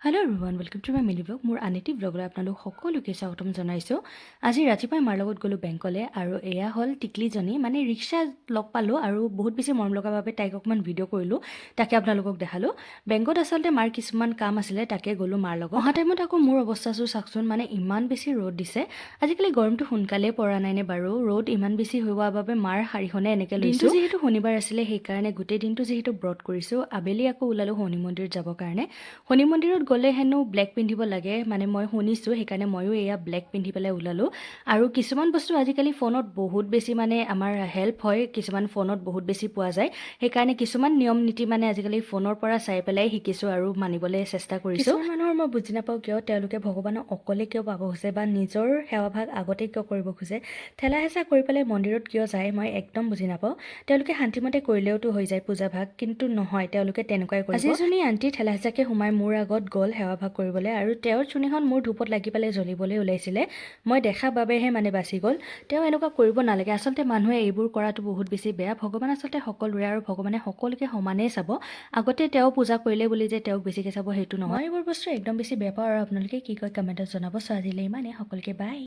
Hello' everyone welcome to my mini blog মোৰ আনিটি ব্লগলৈ আপোনালোক সকলোকে স্বাগতম জনাইছোঁ। আজি ৰাতিপুৱাই মাৰ লগত গ'লোঁ বেংকলৈ আৰু এয়া হ'ল টিকলিজনী মানে ৰিক্সা লগ পালোঁ আৰু বহুত বেছি মৰম লগাৰ বাবে তাইক অকণমান ভিডিঅ' কৰিলোঁ, তাকে আপোনালোকক দেখালোঁ। বেংকত আচলতে মাৰ কিছুমান কাম আছিলে, তাকে গ'লোঁ মাৰ লগত। অহা টাইমত আকৌ মোৰ অৱস্থাটো চাওকচোন, মানে ইমান বেছি ৰ'দ দিছে। আজিকালি গৰমটো সোনকালেই পৰা নাই নে বাৰু, ৰ'দ ইমান বেছি হোৱাৰ বাবে মাৰ শাৰীখনে এনেকৈ লৈছোঁ। যিহেতু শনিবাৰ আছিলে সেইকাৰণে গোটেই দিনটো যিহেতু ব্ৰত কৰিছোঁ, আবেলি আকৌ ওলালোঁ শনি মন্দিৰত যাবৰ কাৰণে। শনি মন্দিৰত গ'লে হেনো ব্লেক পিন্ধিব লাগে, মানে মই শুনিছোঁ, সেইকাৰণে ময়ো এয়া ব্লেক পিন্ধি পেলাই ওলালোঁ। আৰু কিছুমান বস্তু আজিকালি ফোনত বহুত বেছি মানে আমাৰ হেল্প হয়, কিছুমান ফোনত বহুত বেছি পোৱা যায়, সেইকাৰণে কিছুমান নিয়ম নীতি মানে আজিকালি ফোনৰ পৰা চাই পেলাই শিকিছোঁ আৰু মানিবলৈ চেষ্টা কৰিছোঁ। কিছুমান মানুহৰ মই বুজি নাপাওঁ কিয় তেওঁলোকে ভগৱানক অকলে কিয় পাব খোজে বা নিজৰ সেৱাভাগ আগতে কিয় কৰিব খোজে, ঠেলা হেঁচা কৰি পেলাই মন্দিৰত কিয় যায় মই একদম বুজি নাপাওঁ। তেওঁলোকে শান্তিমতে কৰিলেওতো হৈ যায় পূজাভাগ, কিন্তু নহয়, তেওঁলোকে তেনেকুৱাই কৰিব। আজি এজনী আণ্টি ঠেলা হেঁচাকৈ সোমাই মোৰ আগত গ'ল সেৱাভাগ কৰিবলৈ আৰু তেওঁৰ চুণিখন মোৰ ধূপত লাগি পেলাই জ্বলিবলৈ ওলাইছিলে। মই দেখা বাবেহে মানে বাচি গ'ল। তেওঁ এনেকুৱা কৰিব নালাগে, আচলতে মানুহে এইবোৰ কৰাটো বহুত বেছি বেয়া। ভগৱান আচলতে সকলোৰে আৰু ভগৱানে সকলোকে সমানেই চাব। আগতে তেওঁ পূজা কৰিলে বুলি যে তেওঁক বেছিকৈ চাব সেইটো নহয়। মই এইবোৰ বস্তু একদম বেছি বেয়া পাওঁ আৰু আপোনালোকে কি কয় কমেণ্টত জনাব। চ' আজিলৈ ইমানেই, সকলোকে বাই।